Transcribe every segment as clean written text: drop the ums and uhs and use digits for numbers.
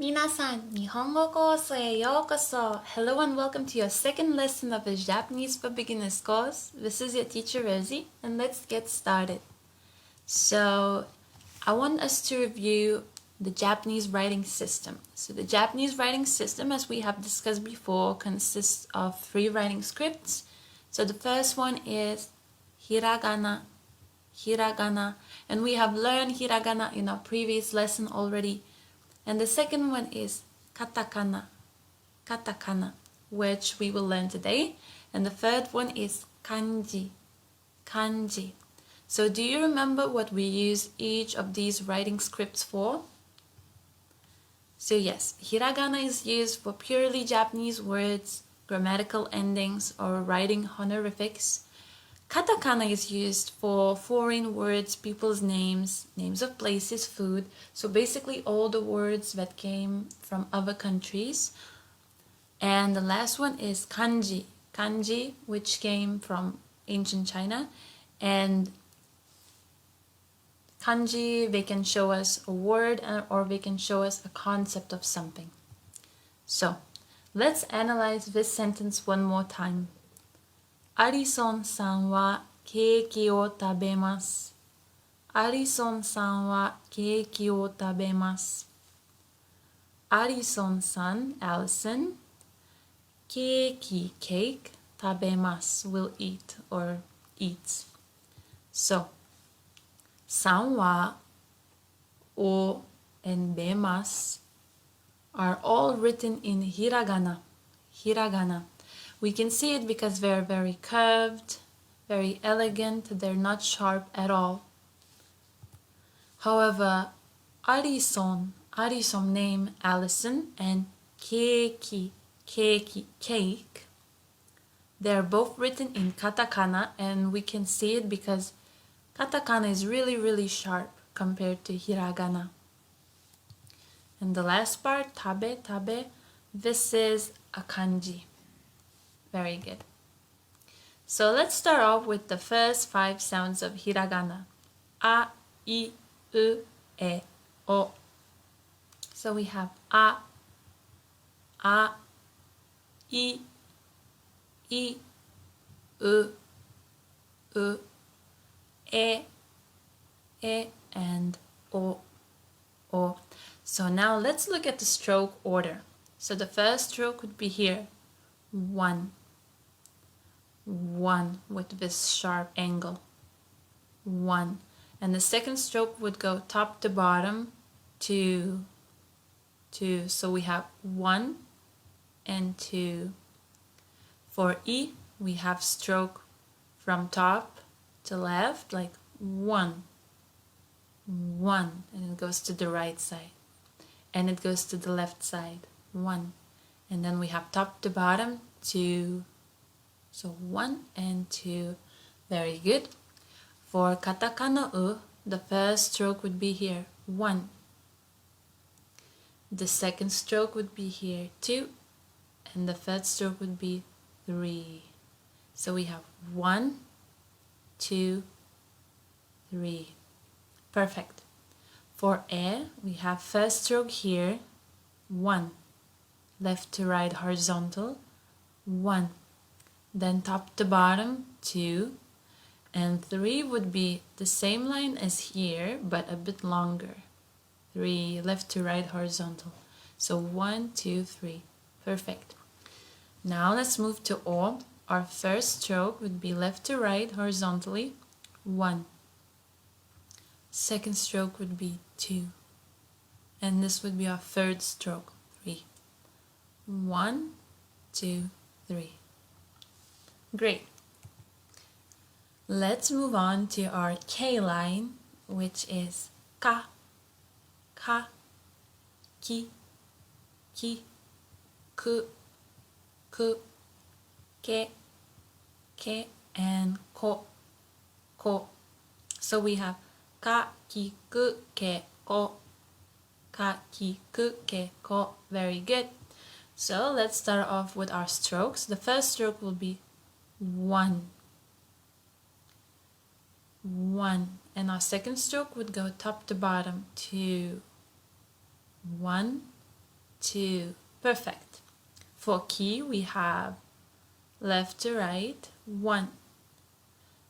Minasan, Nihongo courseへようこそ. Hello and welcome to your second lesson of the Japanese for Beginners course. This is your teacher Rosie, and let's get started. So, I want us to review the Japanese writing system. So, the Japanese writing system, as we have discussed before, consists of 3 writing scripts. So, the first one is hiragana, and we have learned hiragana in our previous lesson already. And the second one is katakana, which we will learn today. And the third one is kanji. So do you remember what we use each of these writing scripts for? So yes, hiragana is used for purely Japanese words, grammatical endings, or writing honorifics. Katakana is used for foreign words, people's names, names of places, food. So basically all the words that came from other countries. And the last one is kanji, which came from ancient China. And kanji, they can show us a word or they can show us a concept of something. So let's analyze this sentence one more time. アリソンさんはケーキを食べます。アリソンさんはケーキを食べます。アリソンさん、Allison, ケーキ、cake, 食べます will eat or eats. So, さんは、お and べます are all written in hiragana. We can see it because they're very curved, very elegant, they're not sharp at all. However, Arison name Allison, and keiki, cake, they're both written in katakana, and we can see it because katakana is really sharp compared to hiragana. And the last part, tabe, this is a kanji. Very good. So let's start off with the first 5 sounds of hiragana. A, I, U, E, O. So we have A, I, U, E, and O. So now let's look at the stroke order. So the first stroke would be here, 1 with this sharp angle, 1, and the second stroke would go top to bottom, 2, so we have 1 and 2. For I, we have stroke from top to left, like 1, and it goes to the right side, and it goes to the left side, 1, and then we have top to bottom, 2. So 1 and 2, very good. For katakana U, the first stroke would be here, 1. The second stroke would be here, 2. And the third stroke would be 3. So we have 1, 2, 3. Perfect. For E, we have first stroke here, 1. Left to right horizontal, 1. Then top to bottom, 2, and 3 would be the same line as here, but a bit longer. 3, left to right horizontal. So 1, 2, 3. Perfect. Now let's move to O. Our first stroke would be left to right horizontally, 1. Second stroke would be 2. And this would be our third stroke, 3. 1, 2, 3. Great. Let's move on to our K line, which is ka, ki, ku, ke, and ko. So we have ka, ki, ku, ke, ko. Ka, ki, ku, ke, ko. Very good. So let's start off with our strokes. The first stroke will be 1, and our second stroke would go top to bottom, 2, 1, 2. Perfect. For ki, we have left to right, 1.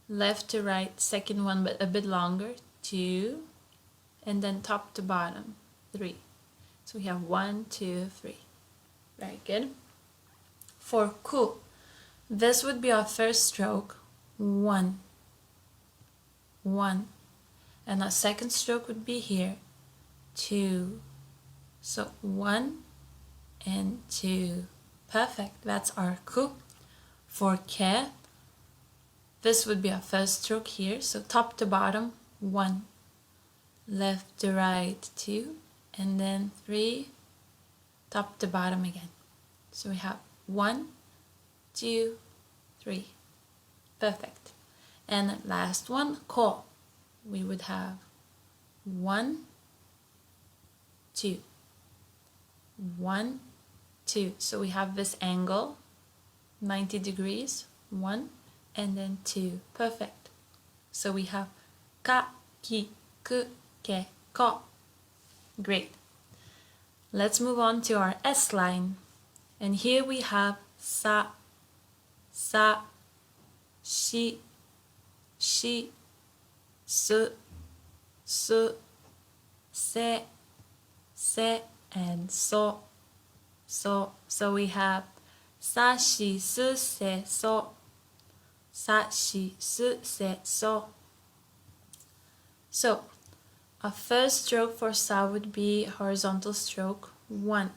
Left to right, second one, but a bit longer, 2. And then top to bottom, 3. So we have 1, 2, 3. Very good. For ku, this would be our first stroke, 1. 1. And our second stroke would be here, 2. So 1 and 2. Perfect. That's our ku. For ke, this would be our first stroke here. So top to bottom, 1. Left to right, 2. And then 3. Top to bottom again. So we have 1, 2, 3. Perfect. And last one, ko. We would have 1, 2. 1, 2. So we have this angle, 90 degrees, 1, and then 2. Perfect. So we have ka, ki, ku, ke, ko. Great. Let's move on to our S line. And here we have sa, sa, shi, shi, su, su, se, se, and so, so. So we have sa, shi, su, se, so. Sa, shi, su, se, so. So, our first stroke for sa would be horizontal stroke, 1.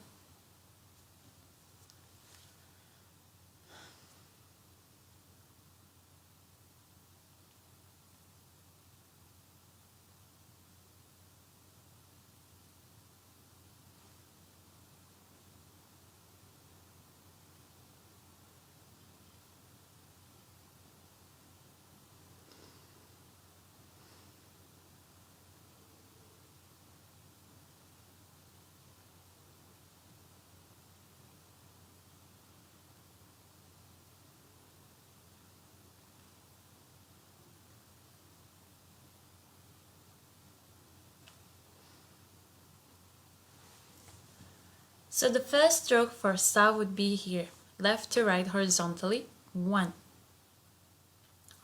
So the first stroke for sa would be here, left to right horizontally, 1.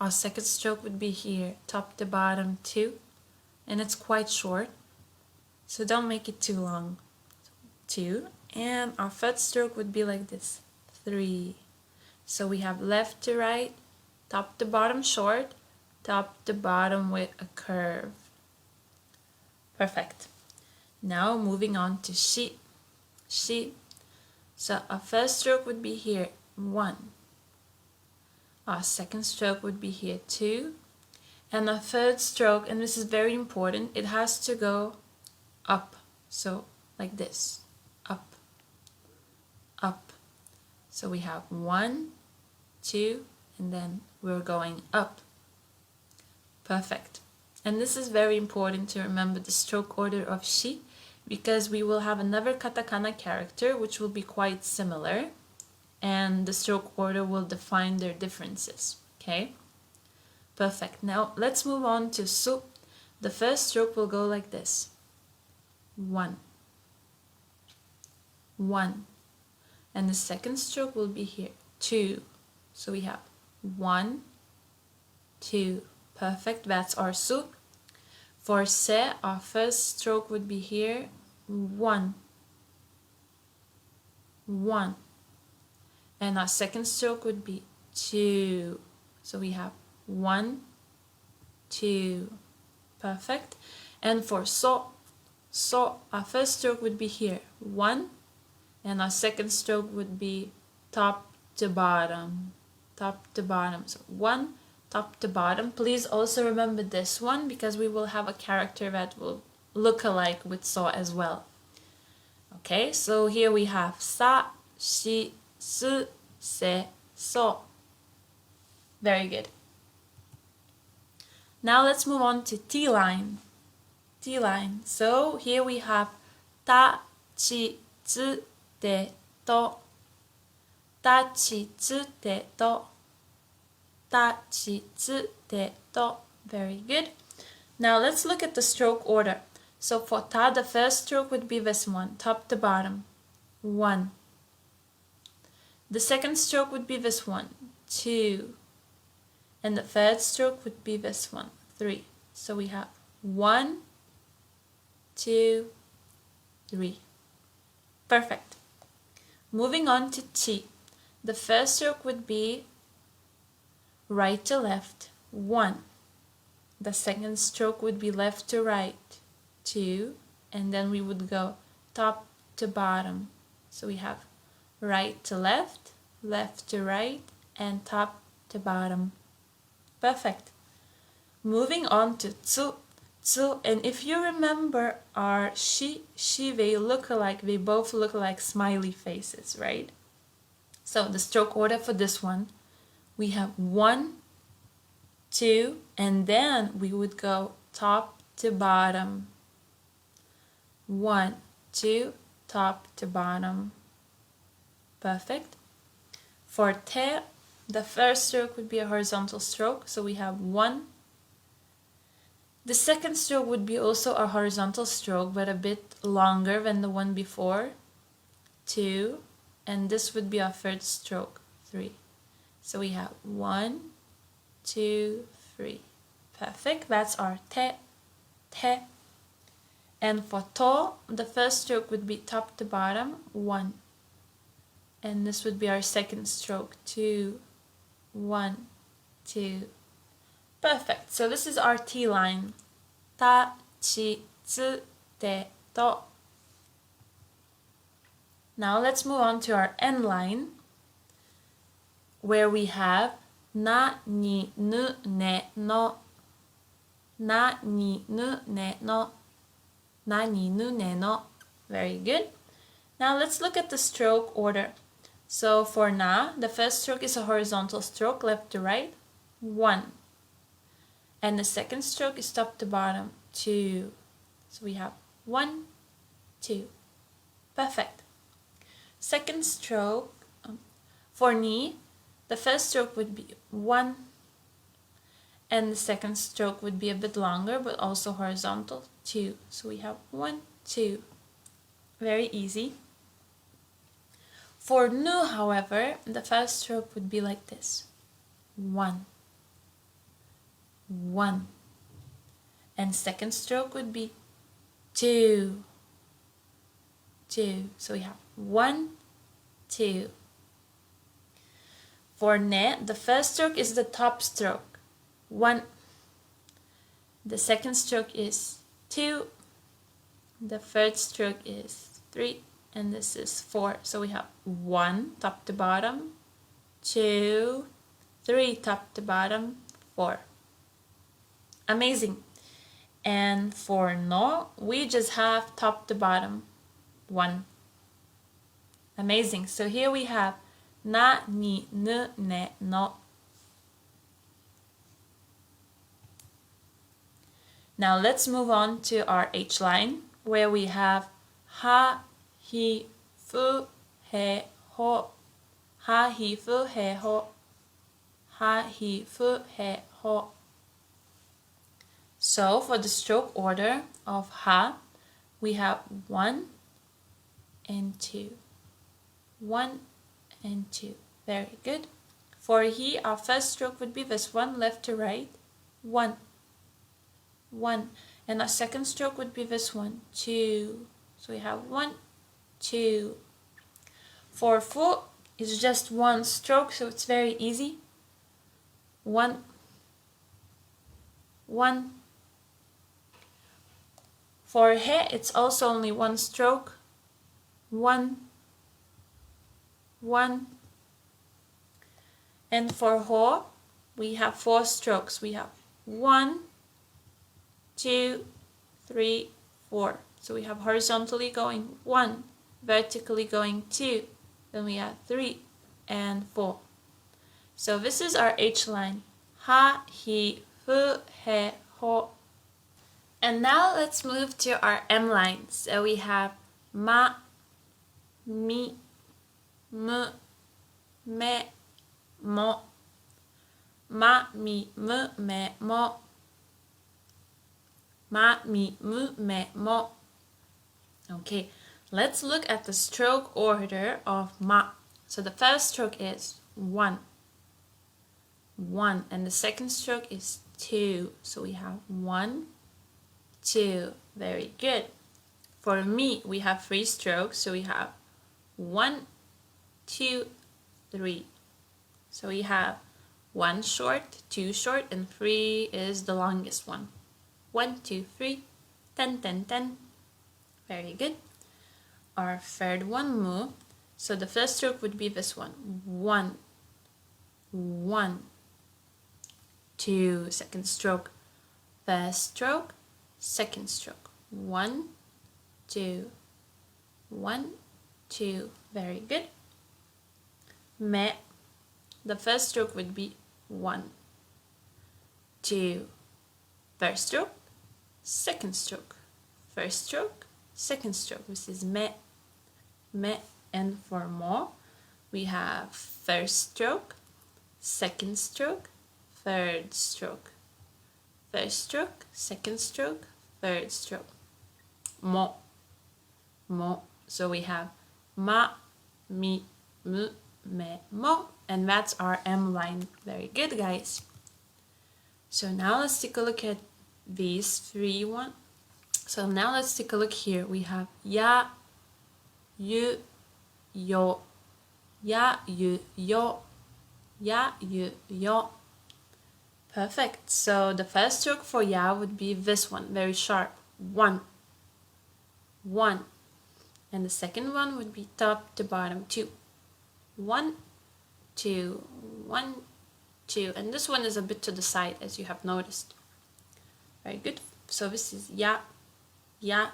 Our second stroke would be here, top to bottom, 2. And it's quite short, so don't make it too long, 2. And our third stroke would be like this, 3. So we have left to right, top to bottom short, top to bottom with a curve. Perfect. Now moving on to shi. Shi. So our first stroke would be here, 1. Our second stroke would be here, 2. And our third stroke, and this is very important, it has to go up. So like this, up, up. So we have 1, 2, and then we're going up. Perfect. And this is very important to remember the stroke order of shi, because we will have another katakana character which will be quite similar, and the stroke order will define their differences. Okay? Perfect. Now let's move on to su. The first stroke will go like this. 1. 1. And the second stroke will be here. 2. So we have 1, 2. Perfect. That's our su. For se, our first stroke would be here, 1, 1. And our second stroke would be 2. So we have 1, 2. Perfect. And for so, our first stroke would be here, 1. And our second stroke would be top to bottom, top to bottom. So 1, top to bottom. Please also remember this one, because we will have a character that will look alike with so as well. Okay, so here we have sa, shi, su, se, so. Very good. Now let's move on to T line. T line. So here we have ta, chi, tsu, te, to. Ta, chi, tsu, te, to. Ta, chi, tsu, te, to. Very good. Now let's look at the stroke order. So for ta, the first stroke would be this one, top to bottom. 1. The second stroke would be this one, 2. And the third stroke would be this one, 3. So we have 1, 2, 3. Perfect. Moving on to T. The first stroke would be right to left, 1. The second stroke would be left to right, 2. And then we would go top to bottom. So we have right to left, left to right, and top to bottom. Perfect. Moving on to tsu, tsu, and if you remember our she, they look alike, they both look like smiley faces, right? So the stroke order for this one, we have 1, 2, and then we would go top to bottom. 1, 2, top to bottom. Perfect. For te, the first stroke would be a horizontal stroke, so we have 1. The second stroke would be also a horizontal stroke, but a bit longer than the one before, 2, and this would be our third stroke, 3. So we have 1, 2, 3. Perfect. That's our te, te. And for to, the first stroke would be top to bottom, 1. And this would be our second stroke, 2, 1, 2. Perfect. So this is our T line. Ta, chi, tsu, te, to. Now let's move on to our N line, where we have na, ni, nu, ne, no. Na, ni, nu, ne, no. Na, ni, nu, ne, no. Very good. Now let's look at the stroke order. So for na, the first stroke is a horizontal stroke, left to right, 1. And the second stroke is top to bottom, 2. So we have 1, 2. Perfect. Second stroke, for ni, the first stroke would be 1. And the second stroke would be a bit longer, but also horizontal, 2. So we have 1, 2. Very easy. For nu, however, the first stroke would be like this. 1, 1. And second stroke would be 2, 2. So we have 1, 2. For ne, the first stroke is the top stroke. 1. The second stroke is 2. The third stroke is 3. And this is 4. So we have 1 top to bottom, 2, 3 top to bottom, 4. Amazing. And for no, we just have top to bottom, 1. Amazing. So here we have na, ni, nu, ne, no. Now let's move on to our H line, where we have ha, hi, fu, he, ho. Ha, hi, fu, he, ho. Ha, hi, fu, he, ho. So for the stroke order of ha, we have 1 and 2. 1 and 2. Very good. For he, our first stroke would be this one, left to right, 1. 1. And our second stroke would be this one, 2. So we have 1, 2. For fu, it's just one stroke, so it's very easy. 1, 1. For he, it's also only one stroke. 1, 1. And for ho, we have 4 strokes. We have 1, 2, 3, 4. So we have horizontally going 1, vertically going 2. Then we have 3 and 4. So this is our H line. Ha, hi, fu, he, ho. And now let's move to our M line. So we have ma, mi, mu, me, mo. Ma, mi, mu, me, mo. Ma, mi, mu, me, mo. Okay, Let's look at the stroke order of ma. So the first stroke is 1, 1, and the second stroke is 2. So we have 1, 2. Very good. For mi, we have 3 strokes. So we have 1, 2, 3. So we have 1 short, 2 short, and 3 is the longest one. 1, 2, 3, 10, 10, 10. Very good. Our third one, mu. So the first stroke would be this one. 1, 1, 2. Second stroke. First stroke, second stroke. 1, 2, 1, 2. Very good. Me. The first stroke would be 1, 2. First stroke, second stroke. First stroke, second stroke. This is me, me. And for mo, we have first stroke, second stroke, third stroke. First stroke, second stroke, third stroke. Mo, mo. So we have ma, mi, mu, me, mo. And that's our M line. Very good, guys. So now let's take a look at these 3 ones. So now let's take a look here. We have ya, yu, yo, ya, yu, yo, ya, yu, yo. Perfect. So the first stroke for ya would be this one, very sharp. 1, 1. And the second one would be top to bottom, 2. 1, 2, 1, 2. And this one is a bit to the side, as you have noticed. Very good. So this is ya, ya.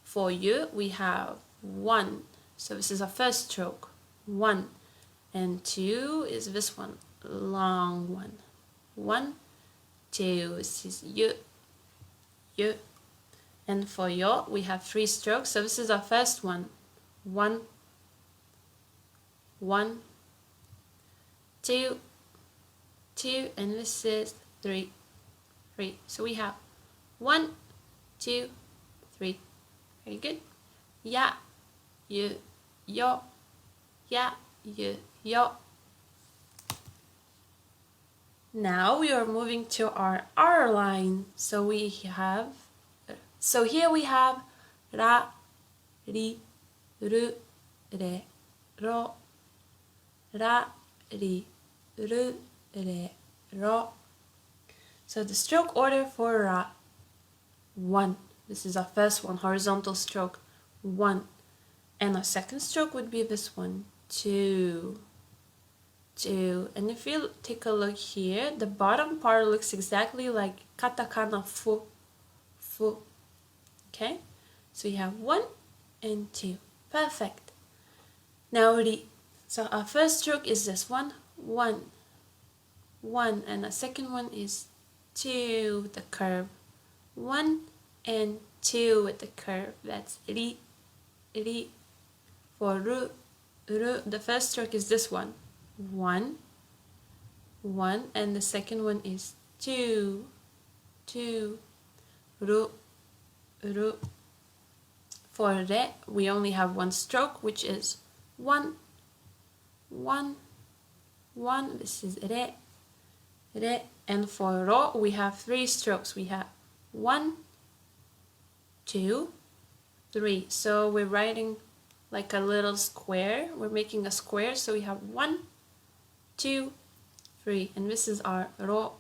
For you, we have 1. So this is our first stroke. 1. And 2 is this one, long one. 1, 2. This is you, you. And for yo, we have 3 strokes. So this is our first one. 1, 1, 2, 2, and this is 3, 3. So we have 1, 2, 3. Very good. Ya, yu, yo, ya, yu, yo. Now we are moving to our R line. So here we have ra, ri, ru, re, ro, ra, ri, ru, re, ro. So the stroke order for ra, 1. This is our first one, horizontal stroke, 1. And our second stroke would be this one, 2, 2. And if you take a look here, the bottom part looks exactly like katakana fu, fu. Okay? So you have 1 and 2. Perfect. Now ri. So our first stroke is this one, 1, 1. And our second one is 2 with the curve. 1 and 2 with the curve. That's ri, ri. For ru, ru, the first stroke is this one, 1, 1, and the second one is 2, 2, ru, ru. For re, we only have 1 stroke, which is 1, 1, 1. This is re, re. And for ro, we have 3 strokes. We have 1, 2, 3. So we're writing like a little square. We're making a square. So we have 1, 2, 3. And this is our ro,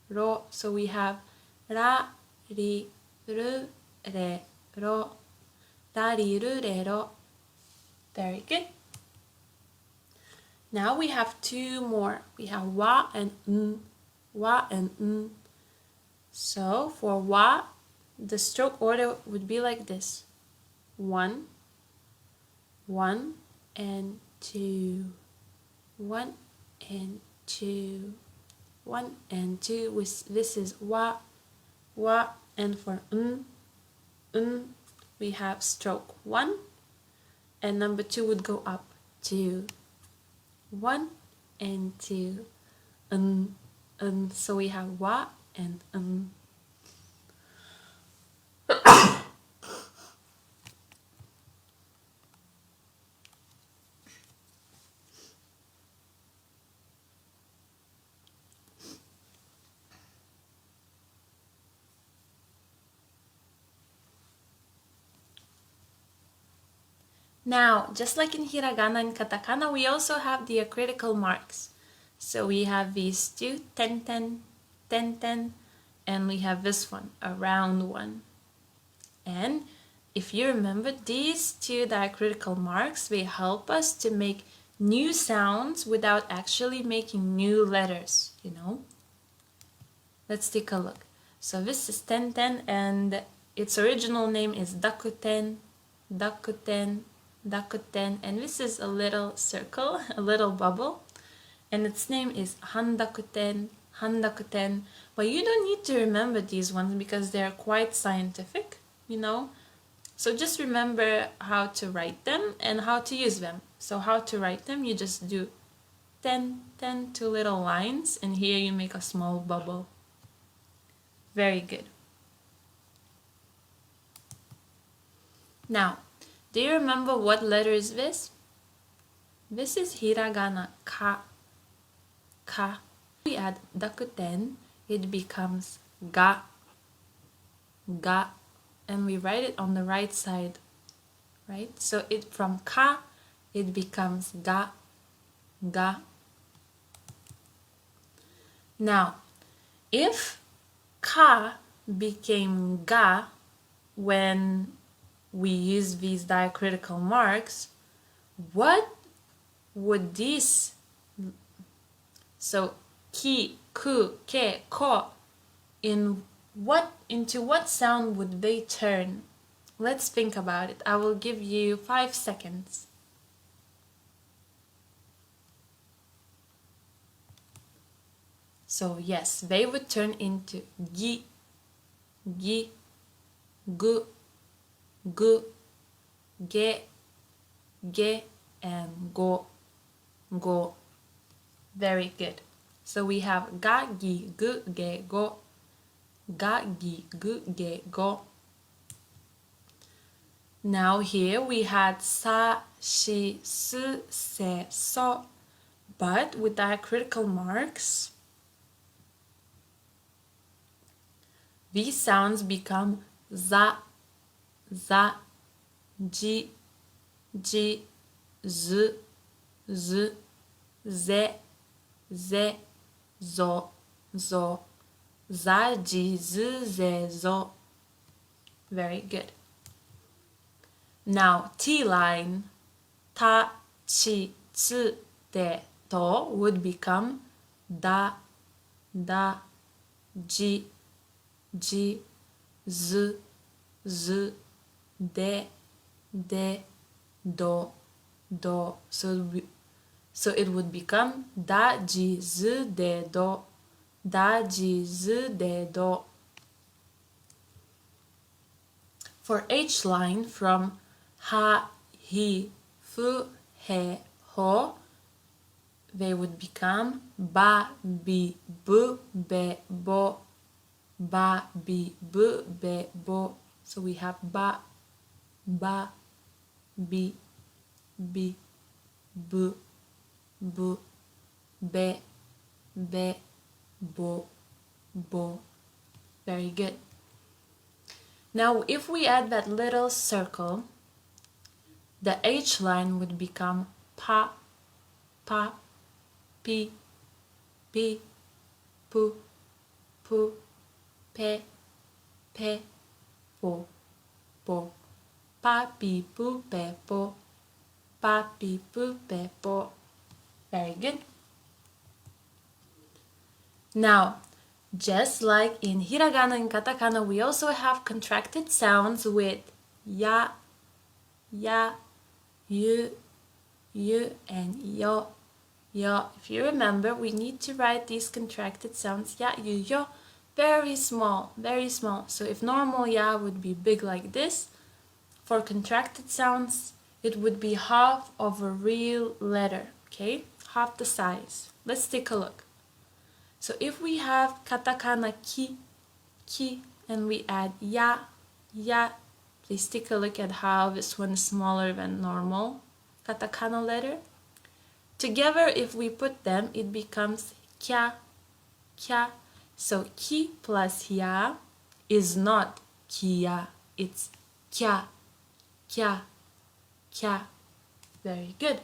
ro. So we have ra, ri, ru, re, ro. Ra, ri, ru, re, ro. Very good. Now we have 2 more. We have wa and n. Wa and n. So for wa, the stroke order would be like this. 1, 1 and 2. 1 and 2. 1 and 2. This is wa, wa. And for n, we have stroke 1. And number 2 would go up. 2. 1 and 2. So we have wa and Now, just like in hiragana and katakana, we also have diacritical marks. So we have these two, ten ten, ten ten, and we have this one, a round one. And if you remember, these two diacritical marks, they help us to make new sounds without actually making new letters, you know. Let's take a look. So this is ten ten, and its original name is dakuten, dakuten, dakuten, and this is a little circle, a little bubble, and its name is handakuten, handakuten. But you don't need to remember these ones because they're quite scientific, you know. So just remember how to write them and how to use them. So how to write them, you just do 10, 10, two little lines, and here you make a small bubble. Very good. Now, do you remember what letter is this? This is hiragana, ka, ka. We add dakuten, it becomes ga, ga, and we write it on the right side, right? So it from ka, it becomes ga, ga. Now, if ka became ga when we use these diacritical marks, what would these, so ki, ku, ke, ko, into what sound would they turn? Let's think about it. I will give you 5 seconds. So yes, they would turn into gi, gi, gu, gu, ge, ge, and go, go. Very good. So we have ga, gi, gu, ge, go, ga, gi, gu, ge, go. Now here we had sa, shi, su, se, so, but with diacritical marks, these sounds become za, za, ji, ji, z, z, ze, ze, zo, zo, za, ji, z, ze, zo. Very good. Now T line, ta, chi, tsu, de, to would become da, da, ji, ji, z, z, de, de, do, do. So it would become da, ji, z, de, do, da, ji, z, de, do. For H line, from ha, hi, fu, he, ho, they would become ba, bi, bu, be, bo, ba, bi, bu, be, bo. So we have ba, ba, bi, bu, bu, be, bo, bo. Very good. Now if we add that little circle, the H line would become pa, pa, pi, pi, pu, pu, pe, pe, po, po, pa, pi, pu, pe, po, pa, pi, pu, pe, po. Very good. Now, just like in hiragana and katakana, we also have contracted sounds with ya, ya, yu, and yo, yo. If you remember, we need to write these contracted sounds ya, yu, yo very small, very small. So if normal ya would be big like this, for contracted sounds, it would be half of a real letter, okay? Half the size. Let's take a look. So if we have katakana ki, ki, and we add ya, ya, please take a look at how this one is smaller than normal katakana letter. Together, if we put them, it becomes kya, kya. So ki plus ya is not kia, it's kya, kya, kya. Very good.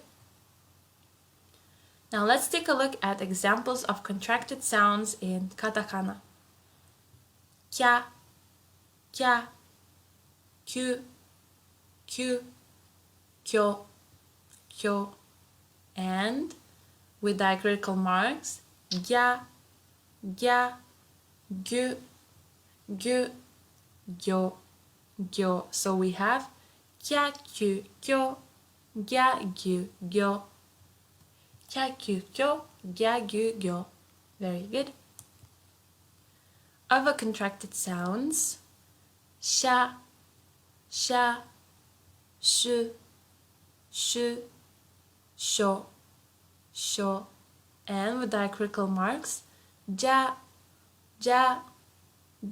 Now let's take a look at examples of contracted sounds in katakana. Kya, kya, kyu, kyu, kyo, kyo. And with diacritical marks, gya, gya, gyu, gyu, gyo, gyo. So we have kya, kyu, kyo, gya, gyu, gyo. Kya, kyu, kyo, gya, gyu, gyo. Very good. Other contracted sounds, sha, sha, shu, shu, sho, sho. And with diacritical marks, ja, ja,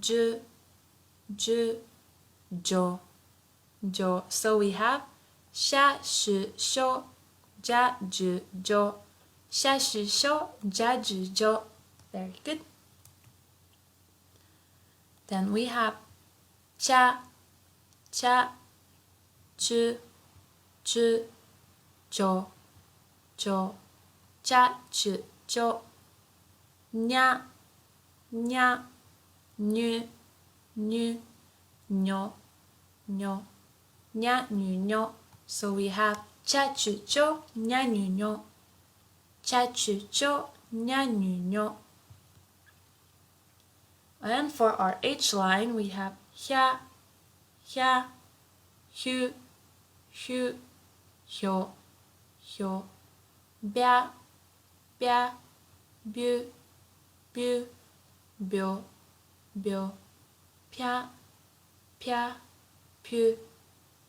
ju, ju, jo, jo. So we have sha, shu, sho, ja, ju, jo. Sha, shu, sho, ja, ju, jo. Very good. Then we have cha, cha, chu, chu, cho, cho. Cha, chu, cho. Nya, nya, nyu, nyu, nyo, nyo. Nya, nyu, nyo. So we have cha, chu, cho, nya, nyu, nyo. Cha, chu, cho, nya, nyu, nyo. And for our H line, we have hya, hya, hyu, hyu, hyo, hyo. Bya, bya, byu, byu, byo, byo. Pya, pya, pyu,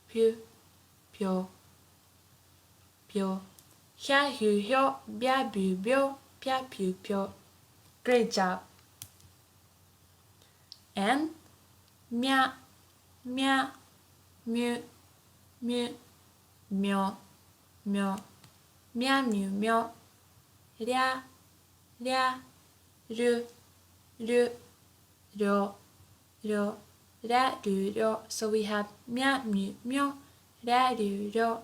pyu, pyo, pyo. Hya, hyu, hyo, bya, byu, byo, pya, pyu, pyo. Great job. And mya, mya, mu, mu, myo, myo. Mya, mu, myo. Rya, rya, ru, ru, ryo, ryo. Ra, ru, ryo. So we have mya, mu, myo. Ra, ru, ryo.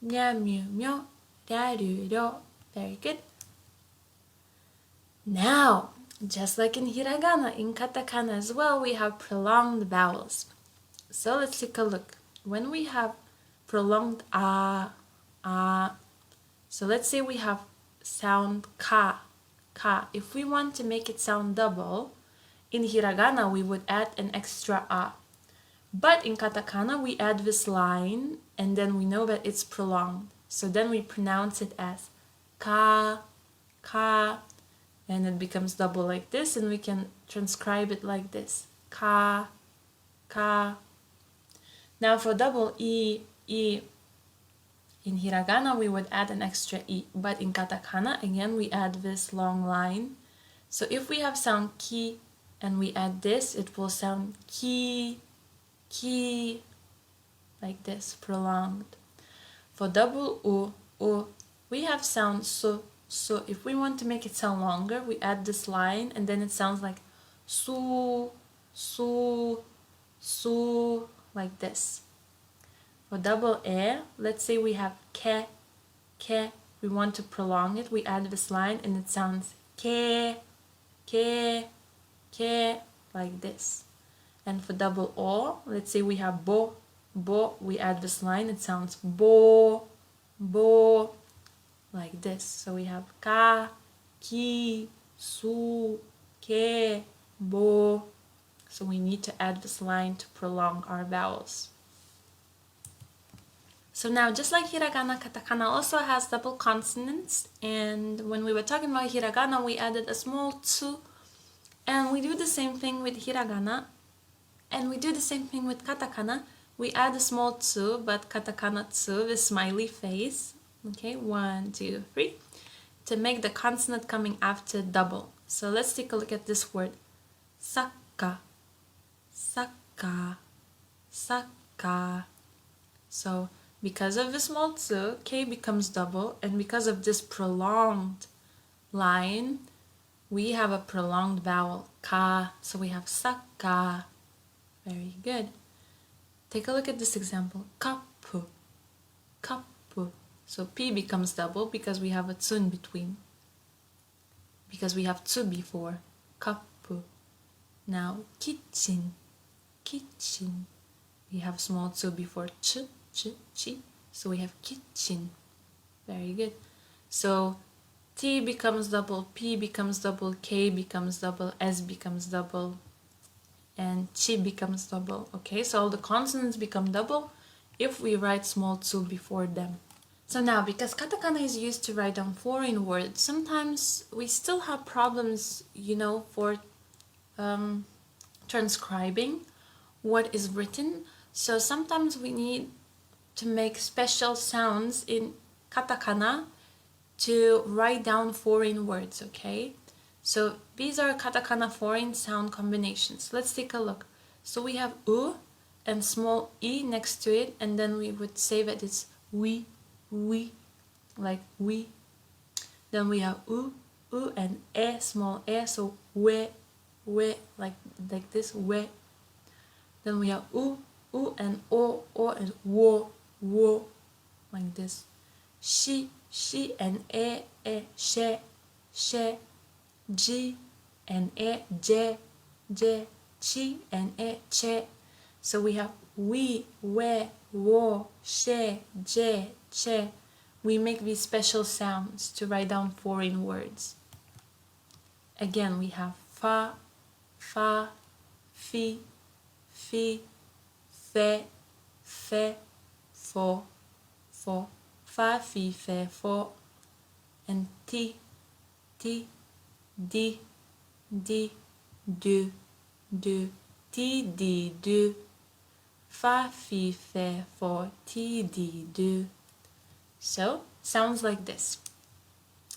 Mya, mu, myo. Ra, ru, ryo. Very good. Now, just like in hiragana, in katakana as well, we have prolonged vowels. So let's take a look. When we have prolonged a, so let's say we have sound ka, ka. If we want to make it sound double, in hiragana we would add an extra a. But in katakana we add this line and then we know that it's prolonged. So then we pronounce it as ka, ka. And it becomes double like this, and we can transcribe it like this. Ka, ka. Now for double e, in hiragana we would add an extra e, but in katakana, again, we add this long line. So if we have sound ki and we add this, it will sound ki, ki, like this, prolonged. For double u, we have sound su. So if we want to make it sound longer, we add this line and then it sounds like su, su, su, like this. For double e, let's say we have ke, ke, we want to prolong it, we add this line and it sounds ke, ke, ke, like this. And for double o, let's say we have bo, bo, we add this line, it sounds bo, bo, like this. So we have ka, ki, su, ke, bo. So we need to add this line to prolong our vowels. So now, just like hiragana, katakana also has double consonants. And when we were talking about hiragana, we added a small tsu. And we do the same thing with hiragana. And we do the same thing with katakana. We add a small tsu, but katakana tsu, the smiley face. Okay, 1, 2, 3, to make the consonant coming after double. So let's take a look at this word. Saka, saka, saka. So because of the small tsu, k becomes double, and because of this prolonged line, we have a prolonged vowel, ka. So we have saka. Very good. Take a look at this example. Kapu, kapu. So P becomes double because we have a tsu in between. Because we have tsu before. Kappu. Now kitchen. Kitchen. We have small tsu before ch, chi. So we have kitchen. Very good. So T becomes double, P becomes double, K becomes double, S becomes double, and chi becomes double. Okay, so all the consonants become double if we write small tsu before them. So now, because katakana is used to write down foreign words, sometimes we still have problems, for transcribing what is written. So sometimes we need to make special sounds in katakana to write down foreign words, okay? So these are katakana foreign sound combinations. Let's take a look. So we have u and small e next to it, and then we would say that it's we, like we. Then we have u and e, small e, so we, like this, we. Then we have u and o and wo, like this. She and e, she, ji and e, je, chi and e, che. So we have we, wo, she, je, che. We make these special sounds to write down foreign words. Again, we have fa, fi, fe, fo, fa, fi, fe, fo, and ti, di, du, ti, di, du, fa, fi, fe, fo, ti, di, du. So, sounds like this.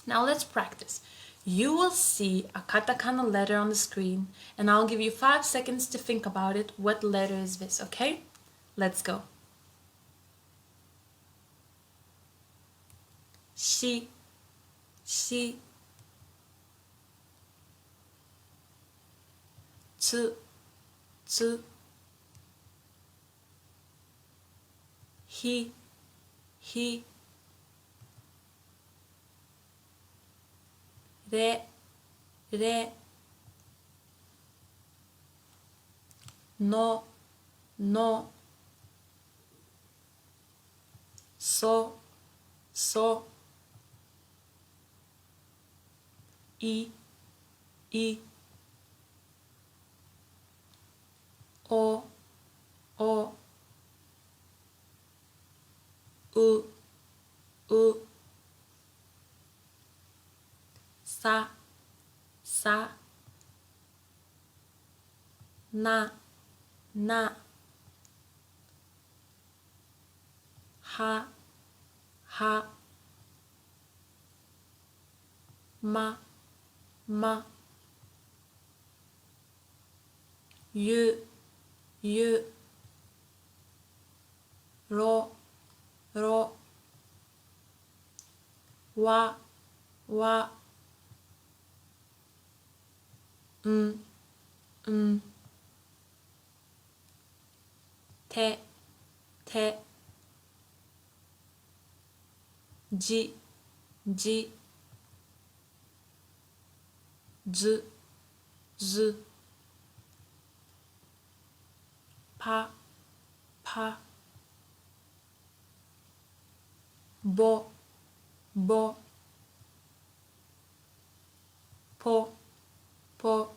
Now let's practice. You will see a katakana letter on the screen, and I'll give you 5 seconds to think about it. What letter is this, okay? Let's go. Shi, tsu, hi, re, no, so, i, o, u, sa, na, ha, ma, yu, ro, wa, te, ji, zu, pa, bo, po,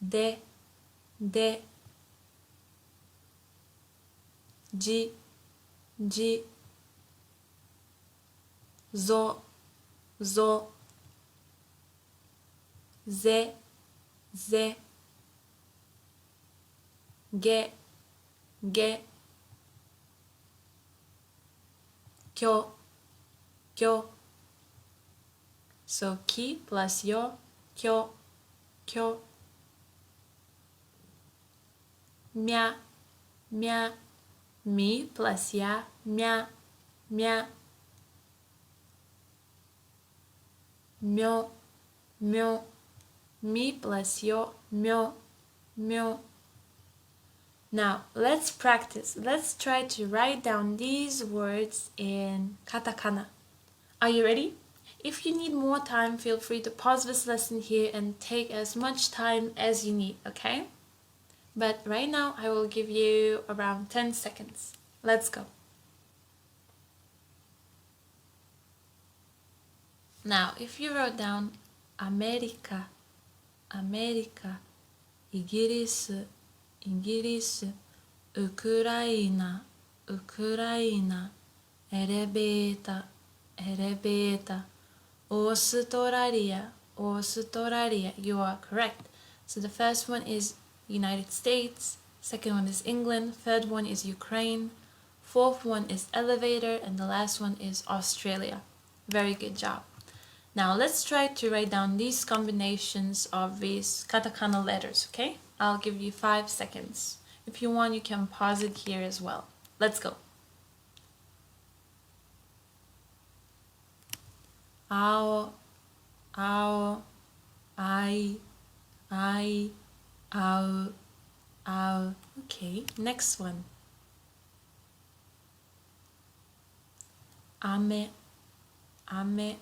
de, ji, zo, ze, ge, kyo. So ki plus yo, kyo. Mia, mi plus ya, mia. Myo, mi plus yo, myo. Now, let's practice. Let's try to write down these words in katakana. Are you ready? If you need more time, feel free to pause this lesson here and take as much time as you need, okay? But right now, I will give you around 10 seconds. Let's go. Now, if you wrote down America, America, イギリス、イギリス、ウクライナ、ウクライナ、エレベータ、エレベータ、オーストラリア、オーストラリア. You are correct. So the first one is United States, second one is England, third one is Ukraine, fourth one is elevator, and the last one is Australia. Very good job. Now let's try to write down these combinations of these katakana letters, okay? I'll give you 5 seconds. If you want, you can pause it here as well. Let's go. 青、青、I, I, 青、青. Okay, next one. 雨、雨、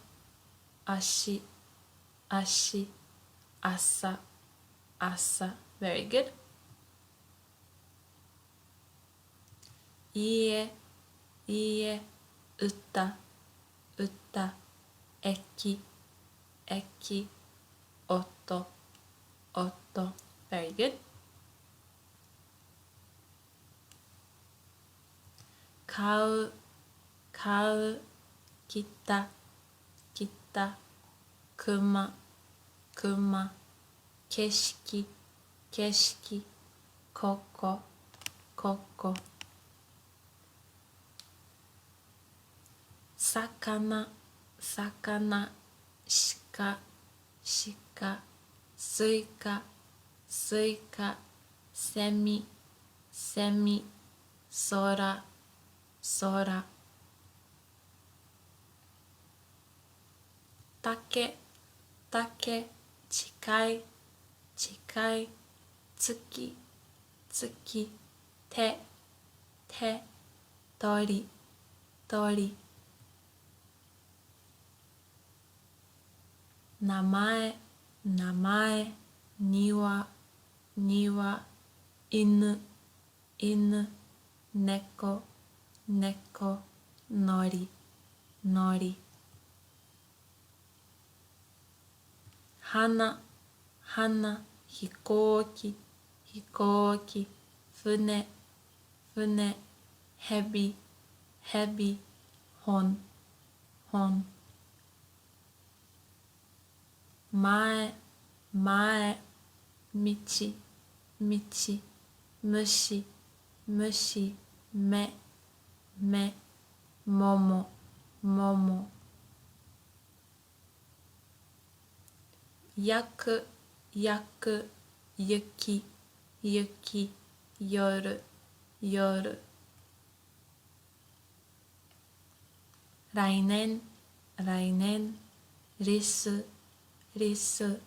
足、足、朝、朝. Very good. 家、家、歌、歌、駅、駅、音、音. Very good. 買う、買う、来た、来た、熊、熊、景色、景色、ここ、ここ。魚、魚、鹿、鹿、スイカ、スイカ、セミ、セミ、空、空。竹、竹、近い、近い、月、月、手、手、鳥、鳥。名前、名前、庭、庭、犬、犬、猫、猫、のり、のり。花、花、飛行機、飛行機、船、船、蛇、蛇、本、本。前、前、道、道、虫、虫、目、目、桃、桃。焼く、焼く、雪、雪、夜、夜。来年、来年、リス、リス、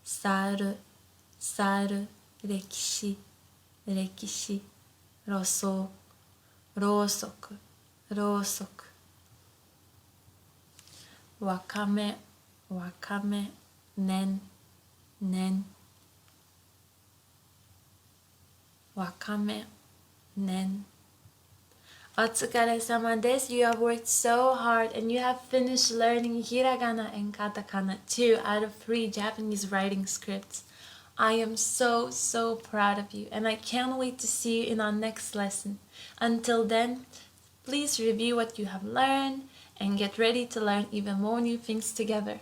猿、猿、歴史、歴史、ろうそく、ろうそく、ろうそく。わかめ、わかめ、年、年。わかめ、年。お疲れ様です。You have worked so hard and you have finished learning hiragana and katakana, 2 out of 3 Japanese writing scripts. I am so proud of you and I can't wait to see you in our next lesson. Until then, please review what you have learned and get ready to learn even more new things together.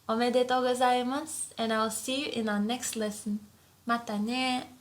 おめでとうございます and I'll see you in our next lesson. またね。